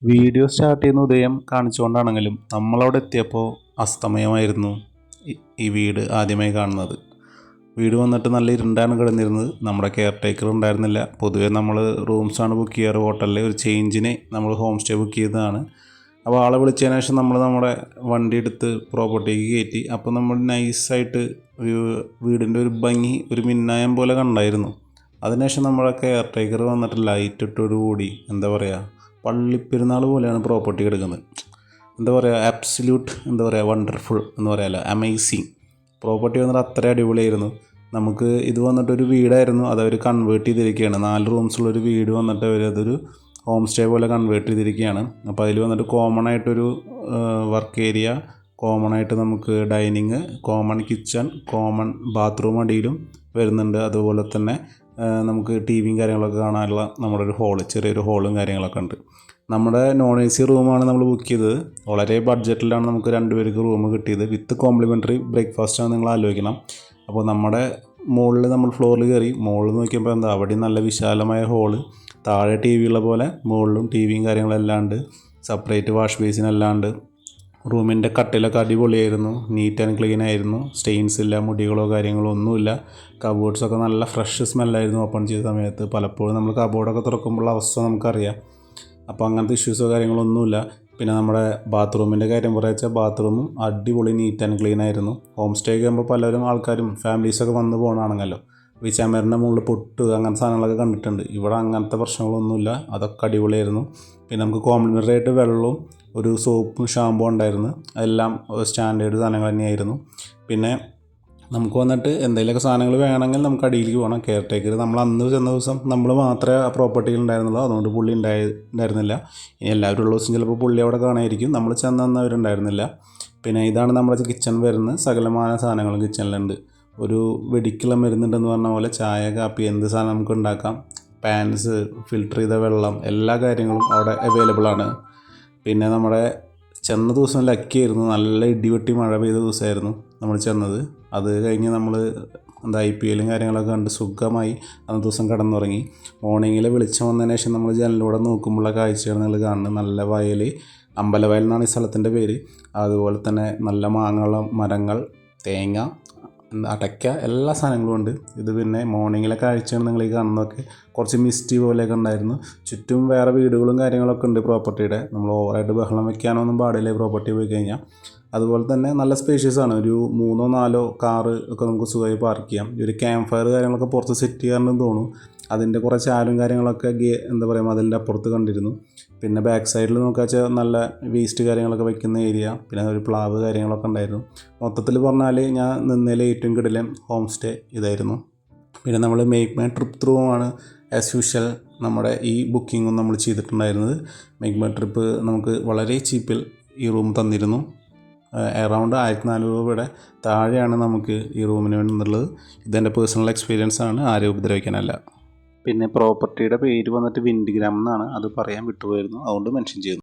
Video start ചെയ്യുന്ന ഉദയം കാണിച്ചുകൊണ്ടാണെങ്കിലും നമ്മളവിടെ എത്തിയപ്പോൾ അസ്തമയമായിരുന്നു ഈ വീട് ആദ്യമായി കാണുന്നത്. വീട് വന്നിട്ട് നല്ല ഇരുണ്ടാണ് കിടന്നിരുന്നത്. നമ്മുടെ കെയർ ടേക്കർ ഉണ്ടായിരുന്നില്ല. പൊതുവേ നമ്മൾ റൂംസാണ് ബുക്ക് ചെയ്യാറ് ഹോട്ടലിൽ. ഒരു ചേഞ്ചിന് നമ്മൾ ഹോം സ്റ്റേ ബുക്ക് ചെയ്തതാണ്. അപ്പോൾ ആളെ വിളിച്ചതിന് ശേഷം നമ്മൾ നമ്മുടെ വണ്ടി എടുത്ത് പ്രോപ്പർട്ടിക്ക് കയറ്റി. അപ്പോൾ നമ്മൾ നൈസായിട്ട് വീടിൻ്റെ ഒരു ഭംഗി ഒരു മിന്നായം പോലെ കണ്ടായിരുന്നു. അതിനുശേഷം നമ്മുടെ കെയർ ടേക്കർ വന്നിട്ട് ലൈറ്റ് ഇട്ടോടുകൂടി എന്താ പറയുക, പള്ളിപ്പെരുന്നാൾ പോലെയാണ് പ്രോപ്പർട്ടി കിടക്കുന്നത്. എന്താ പറയുക, ആബ്സല്യൂട്ട് എന്താ പറയുക, വണ്ടർഫുൾ എന്ന് പറയാമല്ലോ, അമേസിങ്. പ്രോപ്പർട്ടി വന്നിട്ട് അത്ര അടിപൊളിയായിരുന്നു. നമുക്ക് ഇത് വന്നിട്ടൊരു വീടായിരുന്നു, അതവർ കൺവേർട്ട് ചെയ്തിരിക്കുകയാണ്. 4 റൂംസുള്ളൊരു വീട് വന്നിട്ട് അതൊരു ഹോം സ്റ്റേ പോലെ കൺവേർട്ട് ചെയ്തിരിക്കുകയാണ്. അപ്പോൾ അതിൽ വന്നിട്ട് കോമൺ ആയിട്ടൊരു വർക്ക് ഏരിയ, കോമൺ ആയിട്ട് നമുക്ക് dining, common kitchen, common bathroom അടിയിലും വരുന്നുണ്ട്. അതുപോലെ തന്നെ നമുക്ക് ടി വിയും കാര്യങ്ങളൊക്കെ കാണാനുള്ള നമ്മുടെ ഒരു ഹോള്, ചെറിയൊരു ഹോളും കാര്യങ്ങളൊക്കെ ഉണ്ട്. നമ്മുടെ നോൺ എ സി റൂമാണ് നമ്മൾ ബുക്ക് ചെയ്തത്. വളരെ ബഡ്ജറ്റിലാണ് നമുക്ക് 2 പേർക്ക് റൂം കിട്ടിയത്. വിത്ത് കോംപ്ലിമെൻ്ററി ബ്രേക്ക്ഫാസ്റ്റാണ് നിങ്ങൾ ആലോചിക്കണം. അപ്പോൾ നമ്മുടെ മുകളിൽ നമ്മൾ ഫ്ലോറിൽ കയറി മുകളിൽ നോക്കിയപ്പോൾ എന്താ, അവിടെ നല്ല വിശാലമായ ഹോള്, താഴെ ടി വി ഉള്ള പോലെ മുകളിലും ടി വിയും കാര്യങ്ങളെല്ലാം ഉണ്ട്. സെപ്പറേറ്റ് വാഷ് ബേസിൻ എല്ലാം ഉണ്ട്. റൂമിൻ്റെ കട്ടിലൊക്കെ അടിപൊളിയായിരുന്നു, നീറ്റ് ആൻഡ് ക്ലീൻ ആയിരുന്നു. സ്റ്റെയിൻസ് ഇല്ല, മുടികളോ കാര്യങ്ങളോ ഒന്നുമില്ല. കബോർഡ്സൊക്കെ നല്ല ഫ്രഷ് സ്മെല്ലായിരുന്നു ഓപ്പൺ ചെയ്ത സമയത്ത്. പലപ്പോഴും നമ്മൾ കബോർഡൊക്കെ തുറക്കുമ്പോൾ അവസ്ഥ നമുക്കറിയാം. അപ്പോൾ അങ്ങനത്തെ ഇഷ്യൂസോ കാര്യങ്ങളൊന്നുമില്ല. പിന്നെ നമ്മുടെ ബാത്റൂമിൻ്റെ കാര്യം പറയുക, ബാത്റൂമും അടിപൊളി നീറ്റ് ആൻഡ് ക്ലീൻ ആയിരുന്നു. ഹോം സ്റ്റേക്ക് ആകുമ്പോൾ പലരും ആൾക്കാരും ഫാമിലീസൊക്കെ വന്ന് പോകണമാണല്ലോ, ഈ ചുമരിൻ്റെ മുകളിൽ പൊട്ട് അങ്ങനത്തെ സാധനങ്ങളൊക്കെ കണ്ടിട്ടുണ്ട്. ഇവിടെ അങ്ങനത്തെ പ്രശ്നങ്ങളൊന്നുമില്ല, അതൊക്കെ അടിപൊളിയായിരുന്നു. പിന്നെ നമുക്ക് കോംപ്ലിമെൻ്ററി ആയിട്ട് വെള്ളവും ഒരു സോപ്പും ഷാമ്പൂ ഉണ്ടായിരുന്നു. അതെല്ലാം സ്റ്റാൻഡേർഡ് സാധനങ്ങൾ തന്നെയായിരുന്നു. പിന്നെ നമുക്ക് വന്നിട്ട് എന്തെങ്കിലുമൊക്കെ സാധനങ്ങൾ വേണമെങ്കിൽ നമുക്ക് അടിയിലേക്ക് പോകണം. കെയർ ടേക്കർ നമ്മൾ അന്ന് ചെന്ന ദിവസം നമ്മൾ മാത്രമേ ആ പ്രോപ്പർട്ടിയിൽ ഉണ്ടായിരുന്നുള്ളൂ, അതുകൊണ്ട് പുള്ളി ഉണ്ടായിരുന്നില്ല. ഇനി എല്ലാവരും ഉള്ള ദിവസം ചിലപ്പോൾ പുള്ളി അവിടെ കാണായിരിക്കും. നമ്മൾ ചെന്നന്ന് അവരുണ്ടായിരുന്നില്ല. പിന്നെ ഇതാണ് നമ്മുടെ കിച്ചൺ വരുന്നത്. സകലമായ സാധനങ്ങളും കിച്ചണിലുണ്ട്. ഒരു വെടിക്കുള്ള മരുന്നുണ്ടെന്ന് പറഞ്ഞ പോലെ ചായ, കാപ്പി, എന്ത് സാധനം നമുക്ക് ഉണ്ടാക്കാം. പാൻസ്, ഫിൽറ്റർ ചെയ്ത വെള്ളം, എല്ലാ കാര്യങ്ങളും അവിടെ അവൈലബിൾ ആണ്. പിന്നെ നമ്മുടെ ചെന്ന ദിവസം ലക്കിയായിരുന്നു. നല്ല ഇടിവെട്ടി മഴ പെയ്ത ദിവസമായിരുന്നു നമ്മൾ ചെന്നത്. അത് കഴിഞ്ഞ് നമ്മൾ IPLും കാര്യങ്ങളൊക്കെ കണ്ട് സുഖമായി അന്നത്തെ ദിവസം കിടന്നുറങ്ങി. മോർണിംഗിൽ വെളിച്ചം വന്നതിന് ശേഷം നമ്മൾ ജനലിലൂടെ നോക്കുമ്പോഴുള്ള കാഴ്ചയാണ് നിങ്ങൾ കാണുന്നത്. നല്ല വയൽ, അമ്പലവയൽ എന്നാണ് ഈ സ്ഥലത്തിൻ്റെ പേര്. അതുപോലെ തന്നെ നല്ല മാങ്ങ മരങ്ങൾ, തേങ്ങ, അടയ്ക്ക, എല്ലാ സാധനങ്ങളും ഉണ്ട്. ഇത് പിന്നെ മോർണിംഗിലെ കാഴ്ചയാണ് നിങ്ങൾ ഈ കാണുന്നതൊക്കെ. കുറച്ച് മിസ്റ്റി പോലെയൊക്കെ ഉണ്ടായിരുന്നു. ചുറ്റും വേറെ വീടുകളും കാര്യങ്ങളൊക്കെ ഉണ്ട് പ്രോപ്പർട്ടിയുടെ. നമ്മൾ ഓവറായിട്ട് ബഹളം വെക്കാനൊന്നും പാടില്ല പ്രോപ്പർട്ടി പോയി കഴിഞ്ഞാൽ. അതുപോലെ തന്നെ നല്ല സ്പേഷ്യസ് ആണ്. ഒരു 3-4 കാറ് ഒക്കെ നമുക്ക് സുഖമായി പാർക്ക് ചെയ്യാം. ഒരു ക്യാമ്പ് ഫയർ കാര്യങ്ങളൊക്കെ പുറത്ത് സെറ്റ് ചെയ്യാറുണ്ടെന്ന് തോന്നുന്നു. അതിൻ്റെ കുറേ ചാലും കാര്യങ്ങളൊക്കെ എന്താ പറയുക, അതിൻ്റെ അപ്പുറത്ത് കണ്ടിരുന്നു. പിന്നെ ബാക്ക് സൈഡിൽ നോക്കാച്ചാൽ നല്ല വേസ്റ്റ് കാര്യങ്ങളൊക്കെ വയ്ക്കുന്ന ഏരിയ, പിന്നെ ഒരു പ്ലാവ് കാര്യങ്ങളൊക്കെ ഉണ്ടായിരുന്നു. മൊത്തത്തിൽ പറഞ്ഞാൽ ഞാൻ നിന്നതിൽ ഏറ്റവും കിടിലൻ ഹോം സ്റ്റേ ഇതായിരുന്നു. പിന്നെ നമ്മൾ മേക്ക് മൈ ട്രിപ്പ് ത്രൂ ആണ് ആസ് യൂഷ്വൽ നമ്മുടെ ഈ ബുക്കിങ്ങും നമ്മൾ ചെയ്തിട്ടുണ്ടായിരുന്നത്. മേക്ക് മൈ ട്രിപ്പ് നമുക്ക് വളരെ ചീപ്പിൽ ഈ റൂം തന്നിരുന്നു. അറൗണ്ട് 1400 രൂപയുടെ താഴെയാണ് നമുക്ക് ഈ റൂമിന് വേണ്ടുന്നുള്ളത്. ഇതെൻ്റെ പേഴ്സണൽ എക്സ്പീരിയൻസ് ആണ്, ആരെയും ഉപദ്രവിക്കാനല്ല. പിന്നെ പ്രോപ്പർട്ടിയുടെ പേര് വന്നിട്ട് വിൻഡിഗ്രാം എന്നാണ്, അത് പറയാൻ വിട്ടുപോയിരുന്നു, അതുകൊണ്ട് മെൻഷൻ ചെയ്യുന്നു.